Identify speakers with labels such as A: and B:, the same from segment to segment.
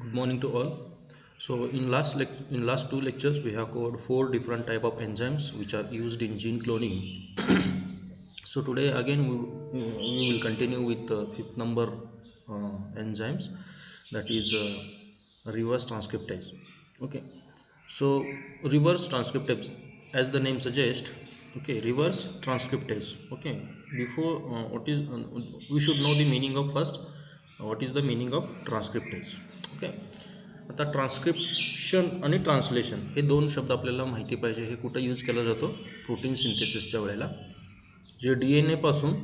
A: Good morning to all. So in last two lectures we have covered four different type of enzymes which are used in gene cloning. So today again we will continue with the fifth number enzymes, that is reverse transcriptase. Okay. So reverse transcriptase, as the name suggests, okay, reverse transcriptase. Okay. Before what is we should know the meaning of first. What is the meaning of transcriptase? Okay. आता transcription आणि translation हे दोन शब्द आपल्याला माहिती पाहिजे. हे कुठं यूज केला जातो? प्रोटीन सिंथेसिसच्या वेळेला जे डी एन एपासून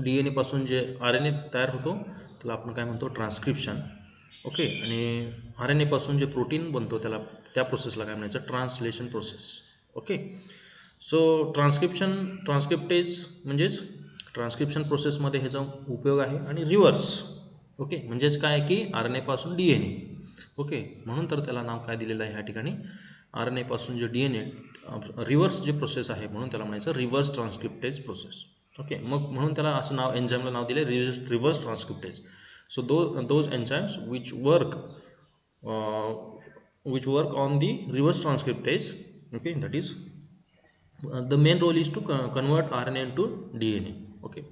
A: डी एन एपासून जे आर एन ए तयार होतो त्याला आपण काय म्हणतो? ट्रान्स्क्रिप्शन. ओके. आणि आर एन एपासून जे प्रोटीन बनतो त्याला त्या प्रोसेसला काय म्हणायचं? Translation process. ओके. सो ट्रान्स्क्रिप्टेज म्हणजेच ट्रान्स्क्रिप्शन प्रोसेसमध्ये ह्याचा उपयोग आहे. आणि रिव्हर्स, ओके, म्हणजेच काय की आर एन एपासून डी एन ए. ओके. म्हणून तर त्याला नाव काय दिलेलं आहे ह्या ठिकाणी? आर एन एपासून जे डी एन ए रिव्हर्स जे प्रोसेस आहे म्हणून त्याला म्हणायचं रिव्हर्स ट्रान्स्क्रिप्टेज प्रोसेस. ओके. मग म्हणून त्याला असं नाव, एन्झाईमला नाव दिले reverse transcriptase. So those enzymes which work on the reverse transcriptase. Okay, that is the main role is to convert RNA into DNA. Okay,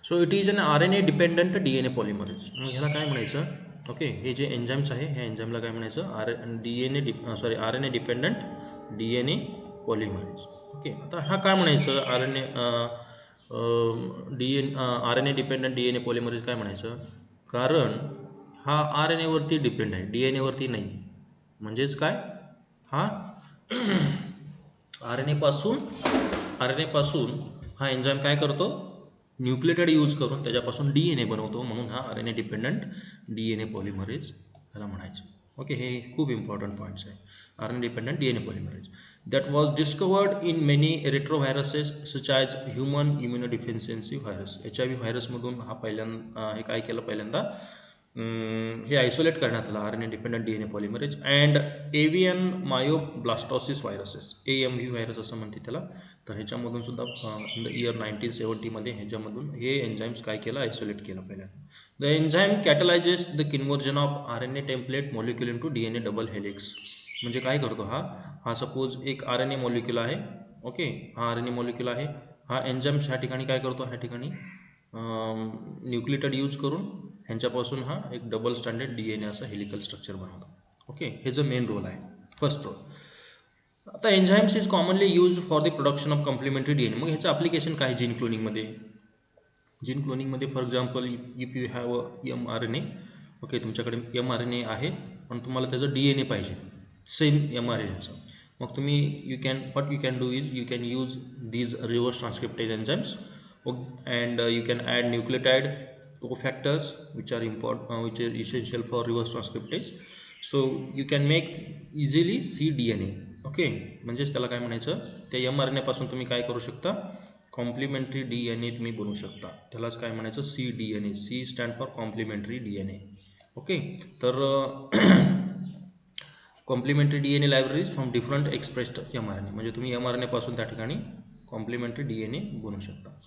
A: so it is an RNA dependent DNA polymerase. मग ह्याला काय म्हणायचं? Okay, हे जे enzymes आहे ह्या एन्झाईमला काय म्हणायचं? RNA dependent DNA polymerase. Okay. आता हा काय म्हणायचं? RNA डिपेंडंट DNA पॉलिमरेज काय म्हणायचं? कारण हा आर एन एवरती डिपेंड आहे, डी एन एवरती नाही. म्हणजेच काय? हा आर एन एपासून हा एन्झाईम काय करतो? न्यूक्लियोटाइड यूज करून त्याच्यापासून डी एन ए बनवतो. म्हणून हा R N A dependent D N A polymerase ह्याला म्हणायचं. ओके. हे खूप इम्पॉर्टंट पॉईंट्स आहे. R N A dependent D N A polymerase that was discovered in many retroviruses such as human immunodeficiency virus. HIV व्हायरसमधून हा हे काय केलं पहिल्यांदा? हे आयसोलेट करण्यात आलं R N A dependent D N A polymerase. And avian myeloblastosis viruses, AMV virus असं म्हणते त्याला. तर ह्याच्यामधून सुद्धा इन द इयर 1970 ह्याच्यामधून हे एन्झाईम्स काय केलं? आयसोलेट केलं पहिल्यांदा. The enzyme catalyses the conversion of R N A template molecule into D N A double helix. म्हणजे काय करतो हा सपोज एक आर एन ए मॉलिक्युल आहे. ओके. हा आर एन ए मॉलिक्युल आहे. हा एन्झाईम्स ह्या ठिकाणी काय करतो? ह्या ठिकाणी न्यूक्लियोटाइड यूज करून ह्यांच्यापासून हा एक double standard D N A असं हेलिकल स्ट्रक्चर बनवतो. ओके. हे जो मेन रोल आहे, फर्स्ट रोल. आता enzymes is commonly use for the production of complementary D N A. मग ह्याचं ॲप्लिकेशन काय जीन क्लोनिंगमध्ये? जीन क्लोनिंगमध्ये for example if you have M R N A. Okay. तुमच्याकडे एम आर एन ए आहे पण तुम्हाला त्याचं डी एन ए पाहिजे, सेम एम आर एन एचं. मग तुम्ही you can do is you can use these reverse transcriptase enzymes and you can add nucleotide cofactors which are essential for reverse transcriptase. So you can make easily cDNA. Okay. म्हणजेच त्याला काय म्हणायचं? त्या M R N एपासून तुम्ही काय करू शकता? Complementary D N ए तुम्ही बनवू शकता. त्यालाच काय म्हणायचं? cDNA. C stand for complementary D N A. Okay. तर complementary D N A libraries from different expressed M R N A. म्हणजे तुम्ही एम आर एन एपासून त्या ठिकाणी कॉम्प्लिमेंटरी डी एन ए बनवू शकता.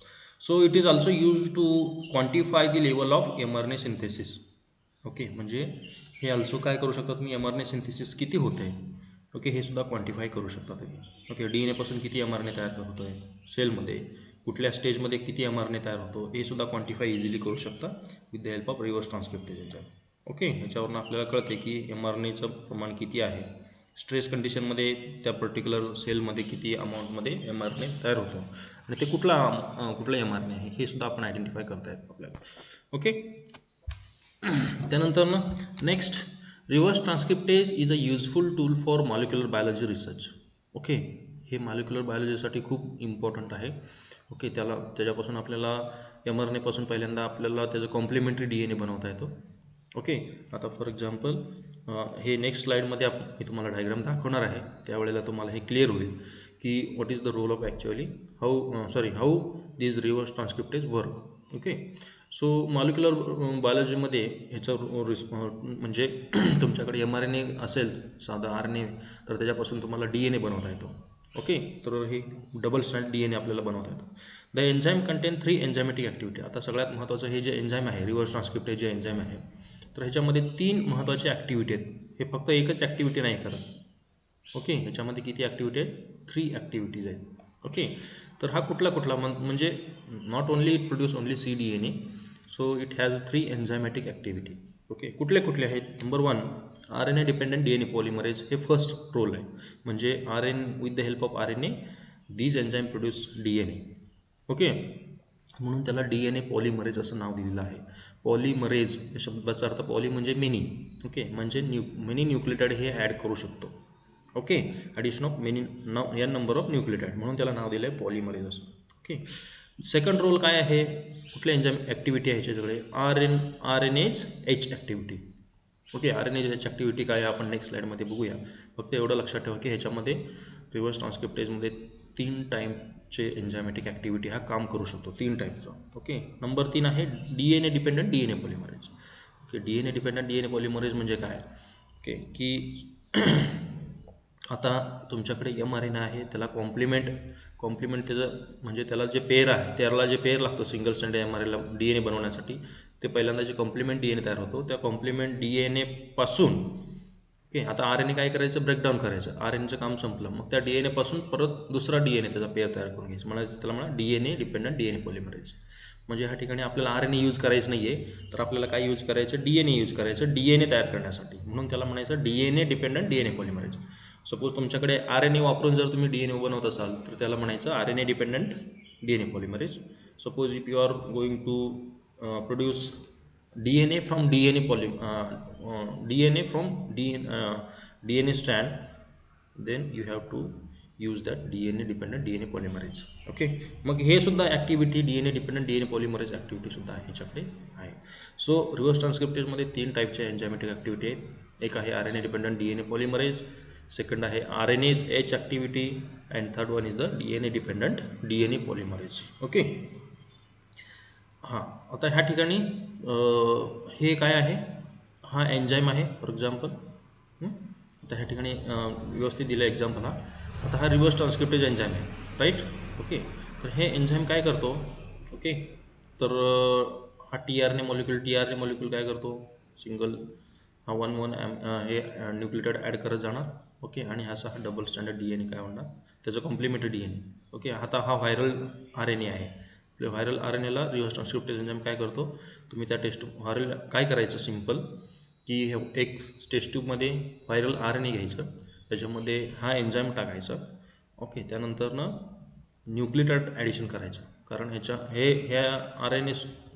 A: So it is also use to quantify the level of M R N A synthesis. Okay. म्हणजे हे also काय करू शकता तुम्ही? M R N A synthesis किती होत आहे, ओके, हे सुद्धा क्वांटिफाय करू शकता तुम्ही. ओके. डी एन एपासून किती एम आर एन ए तयार होतो आहे सेलमध्ये, कुठल्या स्टेजमध्ये किती एम आर एन ए तयार होतो, हे सुद्धा क्वांटिफाय इझिली करू शकता with the help of reverse transcriptase enzyme. Okay. ह्याच्यावरून आपल्याला कळते की एम आर एन एचं प्रमाण किती आहे, स्ट्रेस कंडिशनमध्ये त्या पर्टिक्युलर सेलमध्ये किती अमाऊंटमध्ये एम आर एन ए तयार होतो आणि ते कुठला एम आर एन ए आहे हे सुद्धा आपण आयडेंटिफाय करता येतो आपल्याला. ओके. त्यानंतर next, reverse transcriptase is a useful tool for molecular biology research. Okay. हे मॉलिक्युलर बायोलॉजीसाठी खूप इम्पॉर्टंट आहे. ओके. त्याच्यापासून आपल्याला एम आर एन एपासून पहिल्यांदा आपल्याला त्याचं कॉम्प्लिमेंटरी डी एन ए बनवता येतो. ओके. आता फॉर एक्झाम्पल हे नेक्स्ट स्लाईडमध्ये मी तुम्हाला डायग्राम दाखवणार आहे, त्यावेळेला तुम्हाला हे क्लिअर होईल की what is the role of actually how these reverse transcriptase work. Okay. So molecular बायोलॉजीमध्ये ह्याचं म्हणजे तुमच्याकडे एम आर एन ए असेल, साधा आर एन ए, तर त्याच्यापासून तुम्हाला डी एन ए बनवता येतो. ओके. तर हे double stand D N A आपल्याला बनवता येतो. The enzyme contain 3 enzymatic activity. आता सगळ्यात महत्त्वाचं हे जे एन्झाईम आहे, रिव्हर्स ट्रान्स्क्रिप्टेज जे एन्झाईम आहे, तर ह्याच्यामध्ये 3 महत्त्वाचे ॲक्टिव्हिटी आहेत. हे फक्त एकच ॲक्टिव्हिटी नाही करत. ओके, ह्याच्यामध्ये किती ॲक्टिव्हिटी आहेत? 3 ॲक्टिव्हिटीज आहेत. ओके, तर हा कुठला म्हणजे not only it produce only cDNA, so it has 3 enzymatic activity. Okay, कुठले आहेत? Number 1, RNA dependent DNA polymerase. हे फर्स्ट रोल आहे. म्हणजे with the help of RNA these enzyme produce DNA. Okay, म्हणून त्याला DNA पॉलिमरेज असं नाव दिलेलं आहे. पॉलिमरेज या शब्दाचा अर्थ पॉली म्हणजे मेनी. ओके, म्हणजे मेनी न्यूक्लियोटाइड हे ॲड करू शकतो. Okay, addition of many n number of nucleotide, म्हणून त्याला नाव दिलं आहे पॉलिमरेज असं. ओके, सेकंड रोल काय आहे? कुठल्या एन्झाईम ॲक्टिव्हिटी आहे ह्याच्याकडे? RNase H activity. Okay, RNase H activity काय आहे आपण नेक्स्ट स्लाईडमध्ये बघूया. फक्त एवढं लक्षात ठेवा की ह्याच्यामध्ये रिव्हर्स ट्रान्सक्रिप्टेजमध्ये 3 टाईपचे एन्झायमॅटिक ॲक्टिव्हिटी हा काम करू शकतो, 3 टाईपचा. ओके, नंबर 3 आहे DNA dependent DNA polymerase. Okay, DNA dependent DNA polymerase म्हणजे काय? ओके, की आता तुमच्याकडे mRNA आहे, त्याला कॉम्प्लिमेंट त्याचं म्हणजे त्याला जे पेअर आहे, त्याला जे पेअर लागतं सिंगल स्ट्रँड mRNAला DNA बनवण्यासाठी, ते पहिल्यांदा जे कॉम्प्लिमेंट DNA तयार होतो, त्या कॉम्प्लिमेंट DNA पासून ओके, आता RNA काय करायचं? ब्रेकडाऊन करायचं. RNAचं काम संपलं, मग त्या DNA पासून परत दुसरा DNA त्याचा पेअर तयार करून घ्यायचं. त्याला म्हणा DNA डिपेंडंट DNA पॉलिमरेज. म्हणजे ह्या ठिकाणी आपल्याला RNA यूज करायचं नाही आहे, तर आपल्याला काय यूज करायचं? DNA यूज करायचं DNA तयार करण्यासाठी. म्हणून त्याला म्हणायचं DNA dependent DNA polymerase. Suppose तुमच्याकडे RNA वापरून जर तुम्ही DNA बनवत असाल तर त्याला म्हणायचं RNA dependent DNA polymerase. Suppose if you are going to produce DNA from DNA strand, then you have to use that DNA dependent DNA polymerase. Okay, मग हे सुद्धा activity DNA dependent DNA polymerase activity सुद्धा ह्याच्याकडे आहे. So reverse ट्रान्सक्रिप्टेजमध्ये 3 टाईपच्या enzymatic activity आहेत. एक आहे RNA dependent DNA polymerase, second आहे RNase H activity, and third one is the DNA dependent DNA polymerase. Okay, हां, आता ह्या ठिकाणी हे काय आहे? हा एन्झाईम आहे फॉर एक्झाम्पल. आता ह्या ठिकाणी व्यवस्थित दिलं एक्झाम्पल. आता हा रिव्हर्स ट्रान्सक्रिप्टेज एन्झाईम आहे, राईट? ओके, तर हे एन्झाईम काय करतो? ओके, तर हा tRNA मॉलिक्यूल काय करतो? सिंगल हा 1 हे न्यूक्लियोटाइड ॲड करत जाणार. ओके, आणि हा डबल स्टँडर्ड DNA काय होणार? त्याचं कॉम्प्लिमेंटरी DNA. ओके, आता हा व्हायरल RNA आहे. व्हायरल RNAला रिव्हर्स ट्रान्सक्रिप्टेज एन्झाईम काय करतो? तुम्ही त्या व्हायरल काय करायचं? सिम्पल, की एक टेस्ट ट्यूबमध्ये व्हायरल RNA घ्यायचं, त्याच्यामध्ये हा एन्झाईम टाकायचा. ओके, त्यानंतर न्यूक्लियोटाइड ॲडिशन करायचं, कारण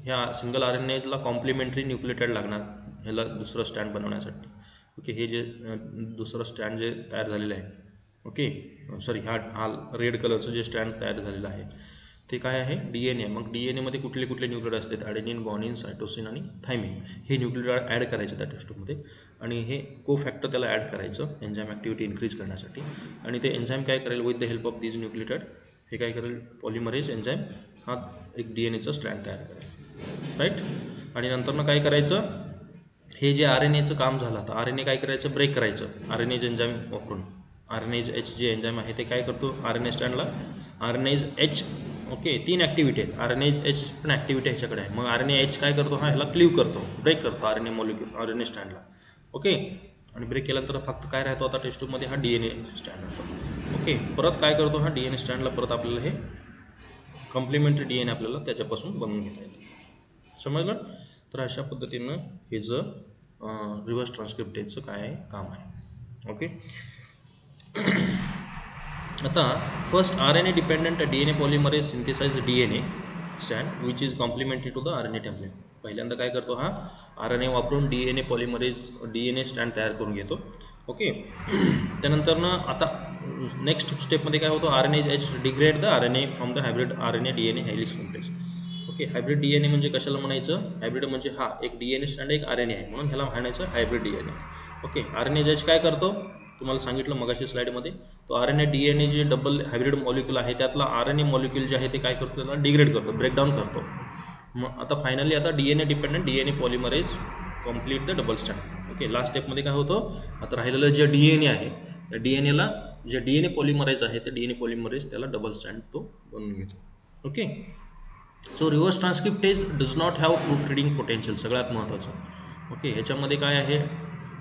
A: ह्या सिंगल RNAला कॉम्प्लिमेंटरी न्यूक्लियोटाइड लागणार ह्याला दुसरं स्टँड बनवण्यासाठी. ओके, हे जे दुसरं स्टँड जे तयार झालेलं आहे, ओके सॉरी, हा रेड कलरचं जे स्टँड तयार झालेलं आहे ते काय आहे? DNA. मग DNAमध्ये कुठले न्यूक्लियोटाइड असतात? ॲडेनिन, ग्वानिन, सायटोसिन आणि थायमिन. हे न्यूक्लियोटाइड ॲड करायचं त्या टेस्टमध्ये, आणि हे कोफॅक्टर त्याला ॲड करायचं एन्झाईम ॲक्टिव्हिटी इन्क्रीज करण्यासाठी. आणि ते एन्झाईम काय करेल? With the help of this nucleotide हे काय करेल? पॉलिमरेज एन्झाईम हा एक DNAचा स्ट्रँड तयार करेल, राईट? आणि नंतर काय करायचं? हे जे RNAचं काम झालं, तर RNA काय करायचं? ब्रेक करायचं RNase एन्झाईम वापरून. RNase H जे एन्झाईम आहे ते काय करतो? RNA स्टँडला RNase H. Okay, 3 activity आहेत. RNase H पण ॲक्टिव्हिटी ह्याच्याकडे आहे. मग RNA H काय करतो? हा ह्याला क्लीव करतो, ब्रेक करतो RNA मॉलिक्यूल RNA स्टँडला. ओके, आणि ब्रेक केल्यानंतर फक्त काय राहतो आता टेस्ट ट्यूबमध्ये? हा DNA स्टँड राहतो. ओके, परत काय करतो? हा DNA स्टँडला परत आपल्याला हे कॉम्प्लिमेंटरी DNA आपल्याला त्याच्यापासून बनवून घेता येईल. समजलं? तर अशा पद्धतीनं हे रिव्हर्स ट्रान्सक्रिप्टेजचं काय आहे? काम आहे. ओके, आता first RNA dependent DNA polymerase synthesize DNA स्टँड which is complementary to the RNA template. पहिल्यांदा काय करतो? हा RNA वापरून DNA स्टँड तयार करून घेतो. ओके, त्यानंतर आता नेक्स्ट स्टेपमध्ये काय होतं? RNase H degrade the RNA from the hybrid RNA DNA helix complex. Okay, hybrid DNA म्हणजे कशाला म्हणायचं? हायब्रिड म्हणजे हा एक DNA स्टँड एक RNA आहे, म्हणून ह्याला म्हणायचं hybrid DNA. Okay, RNase H काय करतो? तुम्हाला सांगितलं मगाशी स्लाईडमध्ये, तो DNA जे डबल हायब्रिड मॉलिक्यूल आहे त्यातला RNA मॉलिक्यूल जे आहे ते काय करतो? त्याला डिग्रेड करतो, ब्रेकडाऊन करतो. मग आता फायनली आता DNA dependent DNA polymerase complete the double stand. Okay, last स्टेपमध्ये काय होतं? आता राहिलेलं जे DNA आहे त्या DNAला जे DNA पॉलिमरेज आहे ते DNA पॉलिमरेज त्याला डबल स्टँड तो बनवून घेतो. Okay, so reverse transcriptase does not have proof reading potential. सगळ्यात महत्त्वाचं, ओके, ह्याच्यामध्ये काय आहे,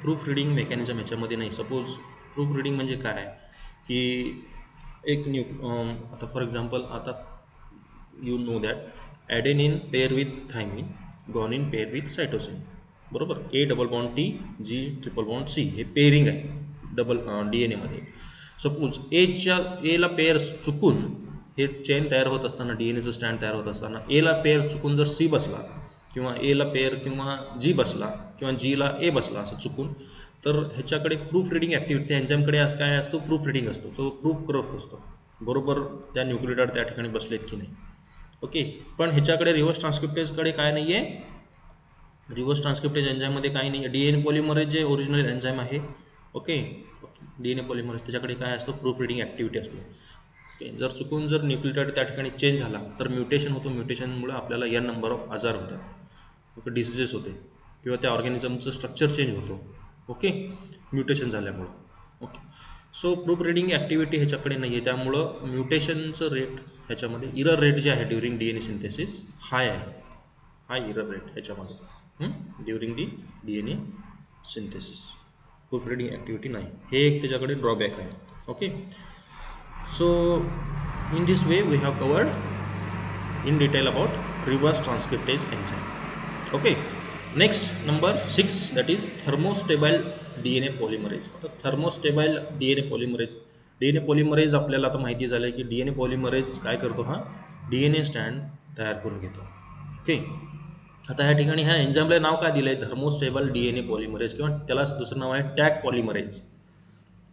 A: प्रूफ रिडिंग मेकॅनिझम ह्याच्यामध्ये नाही. सपोज प्रूफ रिडिंग म्हणजे काय, की एक आता फॉर एक्झाम्पल, आता you know that adenine pair with thymine, guanine pair with cytosine, बरोबर. A double bond T, G triple bond C, हे पेअरिंग आहे डबल DNA मध्ये. सपोज एला पेअर चुकून हे चेन तयार होत असताना, DNAचं स्टँड तयार होत असताना एला पेअर चुकून जर सी बसला, किंवा एला पेअर किंवा जी बसला, किंवा जीला ए बसला असं चुकून, तर ह्याच्याकडे प्रूफ रिडिंग ॲक्टिव्हिटी, एन्झाईमकडे काय असतो, प्रूफ रिडिंग असतो. तो प्रूफ करत असतो बरोबर त्या न्यूक्लियोटाइड त्या ठिकाणी बसलेत की नाही. ओके, पण ह्याच्याकडे रिव्हर्स ट्रान्सक्रिप्टेजकडे काय नाही आहे, रिव्हर्स ट्रान्सक्रिप्टेज एन्झाईममध्ये काही नाही आहे. DNA पॉलिमरेज जे ओरिजिनल एन्झाईम आहे, ओके, DNA पॉलिमरेज, त्याच्याकडे काय असतो, प्रूफ रिडिंग ॲक्टिव्हिटी असतो. ओके, जर चुकून जर न्यूक्लियोटाइड त्या ठिकाणी चेंज झाला तर म्युटेशन होतो. म्युटेशनमुळे आपल्याला या नंबर ऑफ आजार होतात, ओके, डिसिजेस होते, किंवा त्या ऑर्गॅनिझमचं स्ट्रक्चर चेंज होतो, ओके, म्युटेशन झाल्यामुळं. Okay, so proof reading activity ह्याच्याकडे नाही आहे, त्यामुळं म्युटेशनचं रेट ह्याच्यामध्ये, इरर रेट जे आहे ड्युरिंग DNA सिंथेसिस हाय आहे, हाय इरर रेट ह्याच्यामध्ये during the DNA synthesis. Proof reading activity नाही, हे एक त्याच्याकडे ड्रॉबॅक आहे. Okay, so in this way we have covered in detail about reverse transcriptase enzyme. Okay, next number 6, that is thermostable DNA polymerase. आता thermostable DNA polymerase आपल्याला आता माहिती झालं की DNA polymerase काय करतो, हा DNA स्टँड तयार करून घेतो. ओके, आता ह्या ठिकाणी ह्या एन्झाईमला नाव काय दिलं आहे, थर्मोस्टेबल DNA पॉलिमरेज, किंवा त्याला दुसरं नाव आहे टॅग पॉलिमरेज.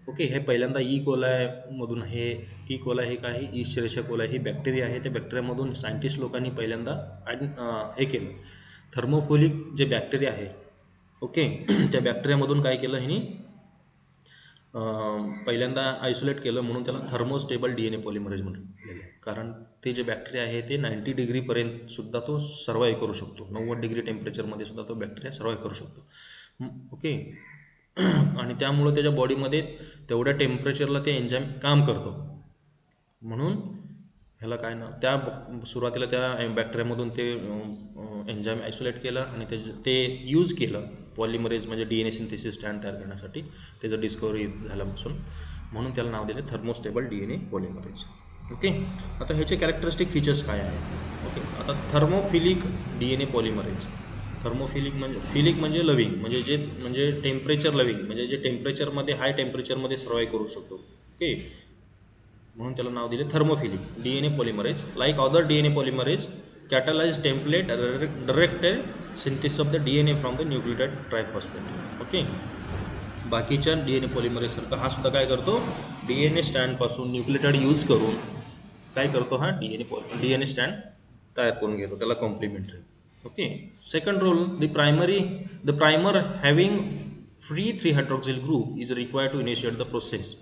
A: ओके, हे पहिल्यांदा कोलायमधून आहे. कोलाय हे काय आहे, ईस्चेरिशिया कोलाय ही बॅक्टेरिया आहे. त्या बॅक्टेरियामधून सायंटिस्ट लोकांनी पहिल्यांदा हे केलं, थर्मोफिलिक जे बॅक्टेरिया आहे, ओके, त्या बॅक्टेरियामधून काय केलं ह्यांनी, पहिल्यांदा आयसोलेट केलं, म्हणून त्याला थर्मोस्टेबल DNA पॉलिमरेज म्हटलेलं आहे. कारण ते जे बॅक्टेरिया आहे ते 90 डिग्रीपर्यंत सुद्धा तो सर्वाईव्ह करू शकतो, 90 डिग्री टेम्परेचरमध्ये सुद्धा तो बॅक्टेरिया सर्वाईव्ह करू शकतो. ओके, आणि त्यामुळं त्याच्या बॉडीमध्ये तेवढ्या टेम्परेचरला ते एन्झाईम काम करतो. म्हणून ह्याला काय ना, त्या सुरुवातीला त्या बॅक्टेरियामधून ते एन्झाईम आयसोलेट केलं आणि ते यूज केलं पॉलिमरेज, म्हणजे DNA सिंथेसिस स्टँड तयार करण्यासाठी. त्याचं डिस्कवरी झाल्यापासून, म्हणून त्याला नाव दिले थर्मोस्टेबल DNA पॉलिमरेज. ओके, आता ह्याचे कॅरेक्टरिस्टिक फीचर्स काय आहे. ओके, आता थर्मोफिलिक DNA पॉलिमरेज. थर्मोफिलिक म्हणजे लविंग, म्हणजे टेम्परेचर लविंग, म्हणजे जे टेम्परेचरमध्ये हाय टेम्परेचरमध्ये सर्वाईव्ह करू शकतो. ओके, म्हणून त्याला नाव दिले thermophilic DNA polymerase. Like other DNA polymerase कॅटलाइज template directed synthesis of the DNA from the nucleotide triphosphate. Okay, बाकीच्या DNA पॉलिमरेजसारखं हा सुद्धा काय करतो, DNA स्टँडपासून न्यूक्लियोटाइड यूज करून काय करतो, हा DNA स्टँड तयार करून घेतो, त्याला complementary. Okay, second role, the primer having free 3-hydroxyl group is required to initiate the process.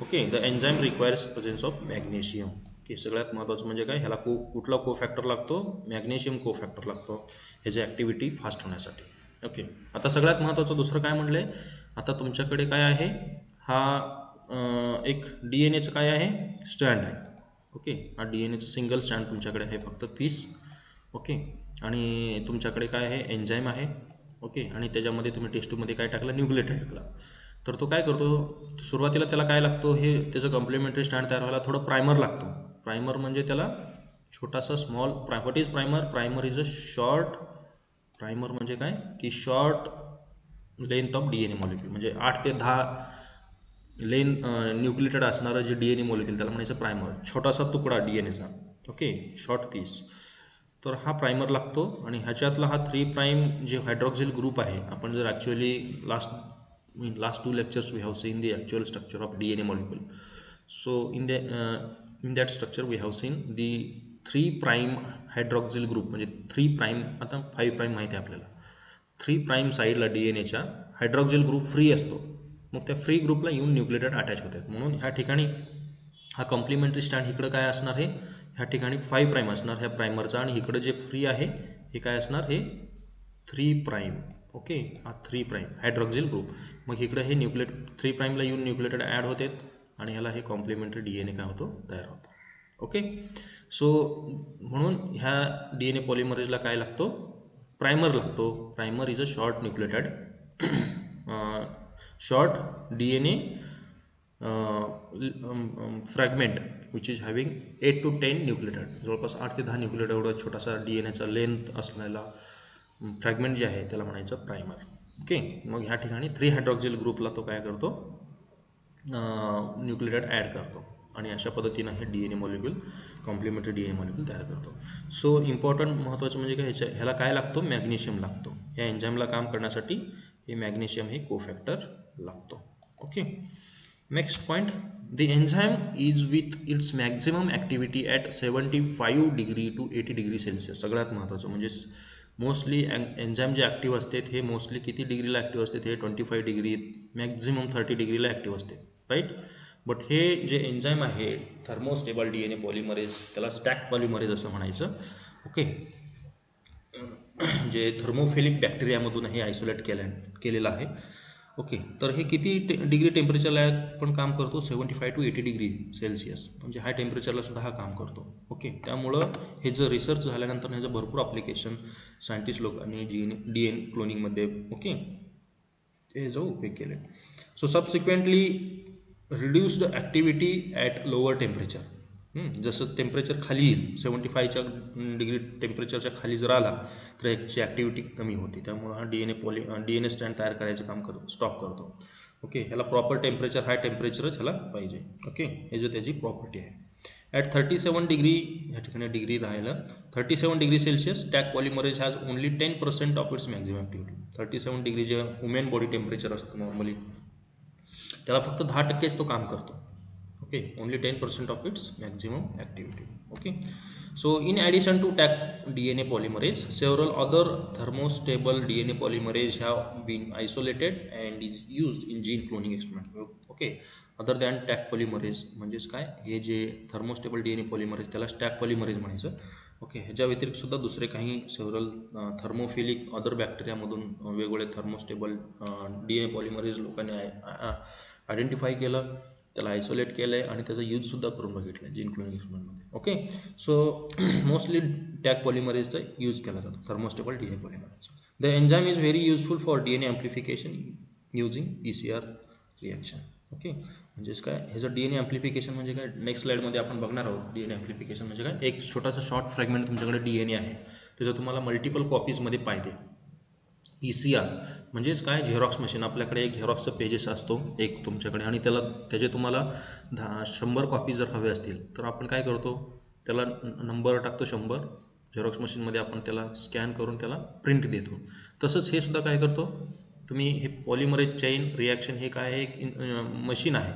A: Okay, the enzyme requires presence of magnesium. Okay, सगळ्यात महत्त्वाचं म्हणजे काय, ह्याला कुठला कोफॅक्टर लागतो, मॅग्नेशियम कोफॅक्टर लागतो ह्याची ॲक्टिव्हिटी फास्ट होण्यासाठी. ओके, आता सगळ्यात महत्त्वाचं दुसरं काय म्हटलं आहे, आता तुमच्याकडे काय आहे, हा एक DNAचं काय आहे, स्टँड आहे. ओके, हा DNAचं सिंगल स्टँड तुमच्याकडे आहे, फक्त पीस. ओके, आणि तुमच्याकडे काय आहे, एन्झाईम आहे. ओके, आणि त्याच्यामध्ये तुम्ही टेस्टमध्ये काय टाकलं, न्यूक्लियोटाइड टाकला. तर तो काय करतो, सुरुवातीला त्याला काय लागतो, हे त्याचं कॉम्प्लिमेंटरी स्टँड तयार व्हायला थोडं प्रायमर लागतो. प्रायमर म्हणजे त्याला छोटासा small, what is primer, primer is a short, primer म्हणजे काय की short length of DNA molecule, म्हणजे 8 ते 10 न्यूक्लियोटाइड असणारं जे DNA मॉलिक्यूल, त्याला म्हणायचं प्रायमर, छोटासा तुकडा DNAचा. Okay, short piece. तर हा प्रायमर लागतो, आणि ह्याच्यातला हा 3' जे हायड्रॉक्सिल ग्रुप आहे, आपण जर actually last 2 lectures we have seen the actual structure of DNA molecule. So in that structure we have seen the 3' hydroxyl group, म्हणजे 3', आता 5' माहिती आहे आपल्याला. 3' साईडला DNAच्या हायड्रॉक्सिल ग्रुप फ्री असतो, मग त्या फ्री ग्रुपला येऊन न्यूक्लियोटाइड अटॅच होतात. म्हणून ह्या ठिकाणी हा कॉम्प्लिमेंटरी स्टँड इकडं काय असणार, हे ह्या ठिकाणी 5' असणार ह्या प्रायमरचा, आणि इकडं जे फ्री आहे हे काय असणार, हे 3'. ओके, हा 3' हायड्रॉक्सिल ग्रुप. मग इकडं हे 3'ला येऊन न्यूक्लियोटाइड ॲड होतात, आणि ह्याला हे कॉम्प्लिमेंटरी DNA काय होतो, तयार होतो. ओके, सो म्हणून ह्या DNA पॉलिमरेजला काय लागतो, प्रायमर लागतो. Primer is a short nucleotide short DNA fragment which is having 8 to 10 nucleotide. जवळपास 8 ते 10 न्यूक्लियोटाइड एवढा छोटासा DNAचा लेंथ असलेला फ्रॅगमेंट जे आहे त्याला म्हणायचं प्रायमर. ओके. मग ह्या ठिकाणी 3 हायड्रॉक्सिल ग्रुपला तो काय करतो, न्यूक्लियोटाइड ॲड करतो आणि अशा पद्धतीनं हे DNA molecule complementary DNA molecule तयार करतो. सो इम्पॉर्टंट महत्त्वाचं म्हणजे काय, ह्याला काय लागतो, मॅग्नेशियम लागतो. या एन्झाईमला काम करण्यासाठी हे मॅग्नेशियम हे कोफॅक्टर लागतो. Okay. Next point, the enzyme is with its maximum activity at 75 degree to 80 degree Celsius. सगळ्यात महत्त्वाचं म्हणजे मोस्टली एन्झाईम जे ॲक्टिव्ह असते हे मोस्टली किती डिग्रीला ॲक्टिव्ह असते, हे 25 डिग्री मॅक्झिमम 30 डिग्रीला ॲक्टिव्ह असते, राईट. बट हे जे एन्झाईम आहे थर्मोस्टेबल DNA पॉलिमरेज, त्याला स्टॅक पॉलिमरेज असं म्हणायचं. ओके. जे थर्मोफिलिक बॅक्टेरियामधून हे आयसोलेट केलेलं आहे. ओके. तर हे किती डिग्री टेम्परेचरला पण काम करतो, 75 to 80 डिग्री सेल्सिअस, म्हणजे हाय टेम्परेचरला सुद्धा हा काम करतो. ओके. त्यामुळं हे जर रिसर्च झाल्यानंतर ह्याचं भरपूर ॲप्लिकेशन सायंटिस्ट लोकांनी DNA क्लोनिंगमध्ये ओके हे जो उपयोग केले. So subsequently reduced activity at lower temperature. जसं टेम्परेचर खाली येईल 75 डिग्री टेम्परेचरच्या खाली जर आला तर याची ॲक्टिव्हिटी कमी होते. त्यामुळे हा DNA स्ट्रँड तयार करायचं काम स्टॉप करतो. ओके. ह्याला प्रॉपर टेम्परेचर, हाय टेम्परेचरच ह्याला पाहिजे. ओके. हे जो त्याची प्रॉपर्टी आहे. ॲट 37 डिग्री, ह्या ठिकाणी डिग्री राहिलं, 37 degree Celsius Taq polymerase has only 10% of its maximum activity. 37 degree जे वुमेन बॉडी टेम्परेचर असतं नॉर्मली त्याला फक्त 10%च तो काम करतो. Okay. Only 10% of its maximum activity. Okay. So in addition to Taq DNA polymerase, several other thermostable DNA polymerase have been isolated and is used in gene cloning experiment. Okay. Other than Taq polymerase म्हणजेच काय, हे जे thermostable DNA polymerase त्याला tack polymerase म्हणायचं. Okay. ह्याच्या व्यतिरिक्त सुद्धा दुसरे काही सेव्हरल थर्मोफिलिक अदर बॅक्टेरियामधून वेगवेगळे थर्मोस्टेबल DNA पॉलिमरेज लोकांनी आयडेंटिफाय केलं, त्याला आयसोलेट केलं आहे आणि त्याचा यूजसुद्धा करून बघितलं आहे जीन क्लोनिंग एक्सपेरिमेंटमध्ये. ओके. सो मोस्टली टॅग पॉलिमरेजचा यूज केला जातो, thermostable DNA polymerase. The enzyme is very useful for DNA amplification using PCR reaction. Okay. म्हणजेच काय, ह्याचं DNA ॲम्प्लिफिकेशन म्हणजे काय, नेक्स्ट स्लाईडमध्ये आपण बघणार आहोत. DNA ॲम्प्लिफिकेशन म्हणजे काय, एक छोटासा शॉर्ट फ्रॅगमेंट तुमच्याकडे DNA आहे, त्याचं तुम्हाला मल्टिपल कॉपीजमध्ये पाहिजे. PCR म्हणजेच काय, झेरॉक्स मशीन. आपल्याकडे एक झेरॉक्सचा पेजेस असतो एक तुमच्याकडे आणि त्याचे तुम्हाला 100 कॉपी जर हवे असतील तर आपण काय करतो, त्याला नंबर टाकतो 100, झेरॉक्स मशीनमध्ये आपण त्याला स्कॅन करून त्याला प्रिंट देतो. तसंच हे सुद्धा काय करतो, तुम्ही हे पॉलिमरेज चेन रिॲक्शन हे काय आहे, एक मशीन आहे.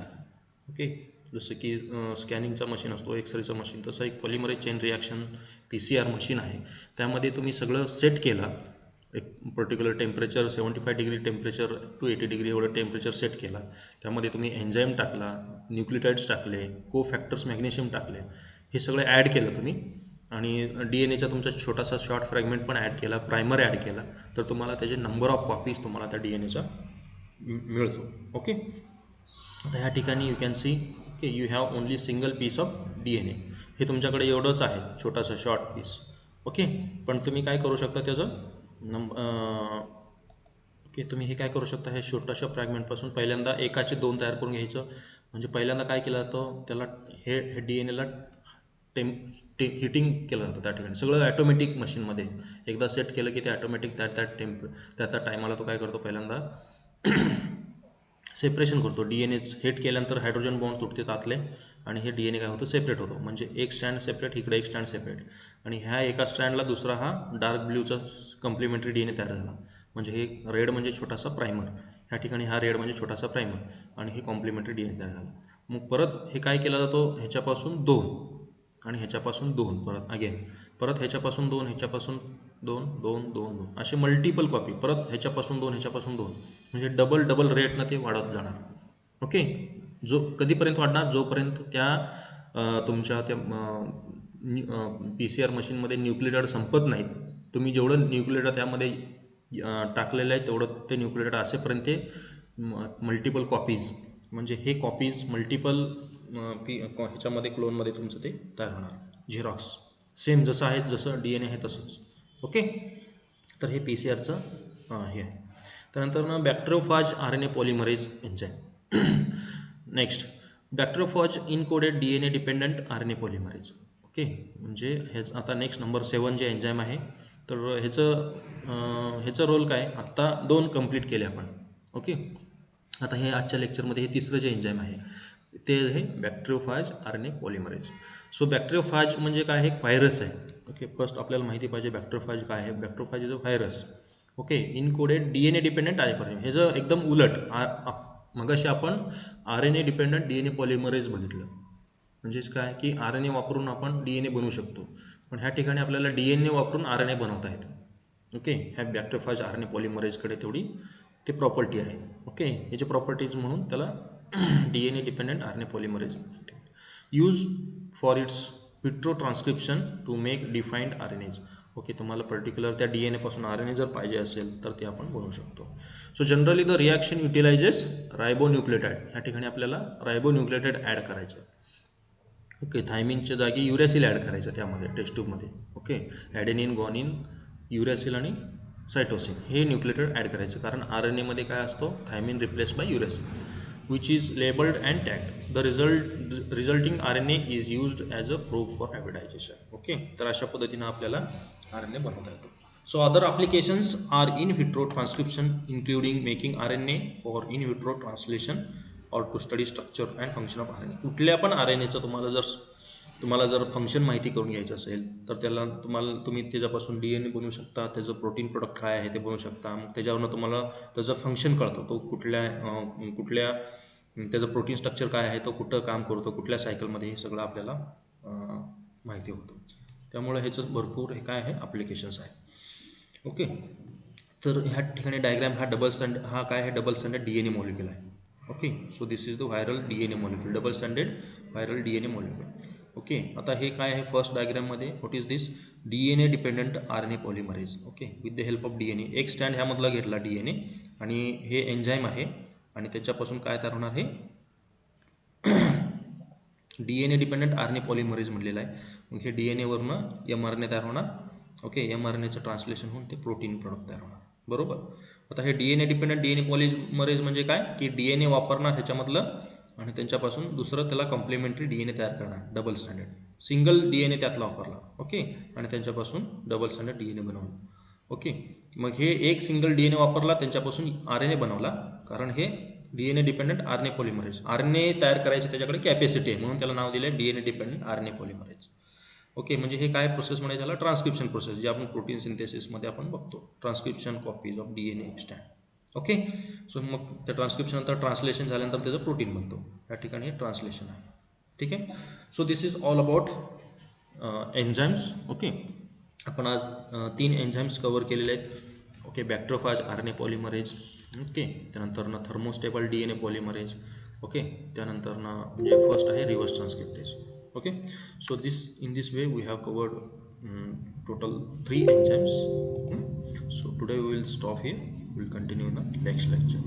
A: ओके. जसं की स्कॅनिंगचा मशीन असतो, एक्सरेचं मशीन, तसं एक polymerase chain reaction PCR machine आहे. त्यामध्ये तुम्ही सगळं सेट केला, एक particular temperature 75 degree temperature to 80 degree एवढं टेम्परेचर सेट केला. त्यामध्ये तुम्ही एन्झाईम टाकला, न्यूक्लियोटाइड्स टाकले, कोफॅक्टर्स मॅग्नेशियम टाकले, हे सगळे ॲड केलं तुम्ही आणि DNAचा तुमचा छोटासा शॉर्ट फ्रॅगमेंट पण ॲड केला, प्रायमर ॲड केला, तर तुम्हाला त्याचे नंबर ऑफ कॉपीज तुम्हाला त्या DNAचा मिळतो. ओके. आता ह्या ठिकाणी यू कॅन सी की you have only single piece of DNA. हे तुमच्याकडे एवढंच आहे, छोटासा शॉर्ट पीस. ओके. पण तुम्ही काय करू शकता त्याचं ओके, तुम्ही हे काय करू शकता, हे छोट्याशा फ्रॅगमेंटपासून पहिल्यांदा एकाचे 2 तयार करून घ्यायचं. म्हणजे पहिल्यांदा काय केलं जातं, त्याला हे DNAला हिटिंग केलं जातं. त्या ठिकाणी सगळं ॲटोमॅटिक मशीनमध्ये एकदा सेट केलं की ते ॲटोमॅटिक त्या टायमाला तो काय करतो, पहिल्यांदा सेपरेशन करतो. DNA हिट केल्यानंतर हायड्रोजन बॉन्ड तुटते आतले आणि हे DNA काय होतं, सेपरेट होतो. म्हणजे एक स्टँड सेपरेट, इकडे एक स्टँड सेपरेट, आणि ह्या एका स्टँडला दुसरा हा डार्क ब्ल्यूचा कम्प्लिमेंटरी DNA तयार झाला. म्हणजे हे रेड म्हणजे छोटासा प्रायमर, ह्या ठिकाणी हा रेड म्हणजे छोटासा प्रायमर आणि हे कॉम्प्लिमेंटरी DNA तयार झाला. मग परत हे काय केला जातो, ह्याच्यापासून 2 आणि ह्याच्यापासून 2, परत ह्याच्यापासून 2, ह्याच्यापासून 2, 2, 2, 2 असे मल्टिपल कॉपी, परत ह्याच्यापासून 2, ह्याच्यापासून 2, म्हणजे डबल रेटनं ते वाढत जाणार. ओके. कधीपर्यंत वाढणार, जोपर्यंत त्या तुमच्या त्या PCR मशीनमध्ये न्यूक्लियोटाइड संपत नाहीत. तुम्ही जेवढं न्यूक्लियोटाइड त्यामध्ये टाकलेलं आहे तेवढं ते न्यूक्लियोटाइड असेपर्यंत ते मल्टिपल कॉपीज, म्हणजे हे कॉपीज मल्टिपल ह्याच्यामध्ये क्लोनमध्ये तुमचं ते तयार होणार. झेरॉक्स सेम जसं आहे, जसं DNA आहे तसंच. ओके. तर हे PCR हे आहे. त्यानंतर ना bacteriophage RNA polymerase enzyme. Next bacteriophage encoded DNA dependent RNA polymerase. Okay, म्हणजे हे आता नेक्स्ट नंबर 7 जे एन्झाईम आहे, तर ह्याचं रोल काय, आत्ता 2 कंप्लीट केले आपण. ओके, आता हे आजच्या लेक्चरमध्ये हे तिसरं जे एन्झाईम आहे ते आहे बॅक्टेरियोफाज RNA पॉलिमरेज. सो बॅक्टेरियोफाज म्हणजे काय, एक व्हायरस आहे. ओके, फर्स्ट आपल्याला माहिती पाहिजे बॅक्टेरियोफाज काय आहे. Bacteriophage is a virus. Okay, encoded DNA dependent RNA polymerase. हे जर एकदम उलट, मगाशी आपण RNA डिपेंडंट DNA पॉलिमरेज बघितलं, म्हणजेच काय की RNA वापरून आपण DNA बनवू शकतो, पण ह्या ठिकाणी आपल्याला DNA वापरून RNA बनवता येतं. ओके, ह्या बॅक्टेरियोफाज RNA पॉलिमरेजकडे तेवढी ते प्रॉपर्टी आहे. ओके, याची प्रॉपर्टीज म्हणून त्याला DNA dependent RNA polymerase use for its vitro transcription to make defined RNAज. ओके, तुम्हाला पर्टिक्युलर त्या DNA पासून RNA जर पाहिजे असेल तर ते आपण बनवू शकतो. So generally the reaction utilises ribonucleotide. ह्या ठिकाणी आपल्याला रायबोन्यूक्लियोटाइड ॲड करायचं. ओके, थायमिनच्या जागी युरॅसिल ॲड करायचं त्यामध्ये टेस्ट ट्यूबमध्ये. ओके, ॲडेनिन, गॉनिन, युरॅसिल आणि सायटोसिन हे न्यूक्लियोटाइड ॲड करायचं, कारण RNAमध्ये काय असतो, thymine replace by uracil which is labelled and tagged. The resulting RNA is used as a proof for hybridisation. Okay, तर अशा पद्धतीनं आपल्याला RNA बनवता येतो. So other applications are in vitro transcription including making RNA for in vitro translation or to study structure and function of RNA. कुठल्या पण RNAचं तुम्हाला जर फंक्शन माहिती करून घ्यायचं असेल तर तुम्ही त्याच्यापासून DNA बनवू शकता, त्याचं प्रोटीन प्रोडक्ट काय आहे ते बनवू शकता. मग त्याच्यावरनं तुम्हाला त्याचं फंक्शन कळतं, तो कुठल्या त्याचं प्रोटीन स्ट्रक्चर काय आहे, तो कुठं काम करतो, कुठल्या सायकलमध्ये, हे सगळं आपल्याला माहिती होतं. त्यामुळे ह्याचं भरपूर हे काय आहे ॲप्लिकेशन्स आहे. ओके, तर ह्या ठिकाणी डायग्राम हा डबल स्टँडर्ड DNA मॉलिक्यूल आहे. Okay, so this is the viral DNA molecule, double standard viral DNA molecule. Okay, आता हे काय आहे फर्स्ट डायग्राममध्ये, what is this, DNA dependent RNA polymerase. Okay, with the help of DNA, एक stand ह्यामधला घेतला DNA आणि हे एन्झाईम आहे आणि त्याच्यापासून काय तयार होणार, हे DNA डिपेंडंट RNA पॉलिमरेज म्हटलेलं आहे. मग हे DNA वरनं mRNA तयार होणार. ओके, mRNAचं ट्रान्सलेशन होऊन ते प्रोटीन प्रोडक्ट तयार होणार. बरोबर. आता हे DNA डिपेंडंट DNA पॉलिमरेज म्हणजे काय की DNA वापरणार ह्याच्यामधलं आणि त्यांच्यापासून दुसरं त्याला कॉम्प्लिमेंटरी DNA तयार करणार, डबल स्टँडर्ड. सिंगल DNA त्यातला वापरला. ओके, आणि त्यांच्यापासून डबल स्टँडर्ड DNA बनवलं. ओके, मग हे एक सिंगल DNA वापरला, त्यांच्यापासून RNA बनवला, कारण हे DNA dependent RNA polymerase, RNA तयार करायची त्याच्याकडे कॅपॅसिटी आहे, म्हणून त्याला नाव दिलं आहे DNA dependent RNA polymerase. Okay, म्हणजे हे काय प्रोसेस म्हणायचं, त्याला ट्रान्स्क्रिप्शन प्रोसेस, जे आपण प्रोटीन सिंथेसिसमध्ये आपण बघतो, transcription copies of DNA stand. Okay, so मग त्या ट्रान्स्क्रिप्शन नंतर ट्रान्सलेशन झाल्यानंतर त्याचं प्रोटीन बनतो. या ठिकाणी हे ट्रान्सलेशन आहे. ठीक आहे, so this is all about enzymes. Okay, आपण आज 3 एन्झाईम्स कवर केलेले आहेत. Okay, bacteriophage RNA polymerase. Okay, त्यानंतर थर्मोस्टेबल DNA पॉलिमरेज. ओके, त्यानंतर म्हणजे फर्स्ट आहे reverse transcriptase. Okay, so in this way we have covered total 3 enzymes. So today we will stop here. We will continue in the next lecture.